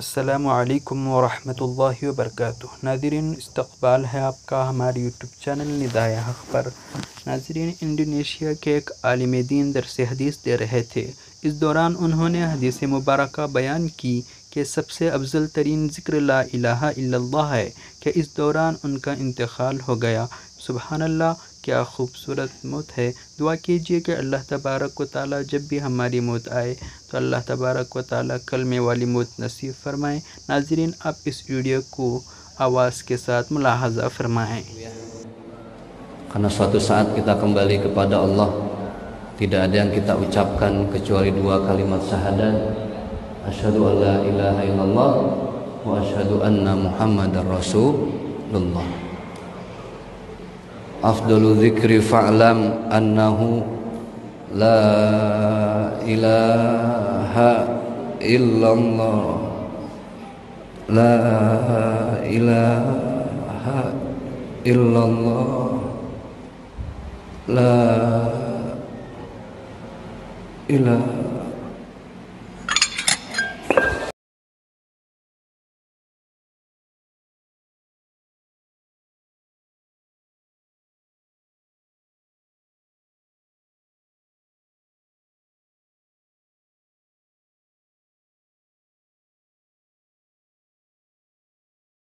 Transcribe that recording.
अस्सलामुअलैकुम वरहमतुल्लाहि वबरकातुह। नाज़रीन, इस्तक़बाल है आपका हमारे यूट्यूब चैनल निदाए हक़ पर। नाज़रीन, इंडोनेशिया के एक आलिम दीन दरस हदीस दे रहे थे। इस दौरान उन्होंने हदीस मुबारक बयान की कि सबसे अफजल तरीन ज़िक्र ला इलाहा इल्लल्लाह है कि इस दौरान उनका इंतकाल हो गया। सुबहानल्लाह, क्या खूबसूरत मौत है। दुआ कीजिए कि अल्लाह तबारक व तआला जब भी हमारी मौत आए तो अल्लाह तबारक व तआला कलमे वाली मौत नसीब फरमाएँ। नाज़रीन, आप इस वीडियो को आवाज़ के साथ मुलाहज़ा फरमाएँ। Karena suatu saat kita kembali kepada Allah, tidak ada yang kita ucapkan kecuali dua kalimat syahadat, asyhadu an la ilaha illallah wa asyhadu anna muhammadar rasulullah. Afdalu dzikri fa'lam annahu la ilaha illallah, la ilaha illallah, la ilaha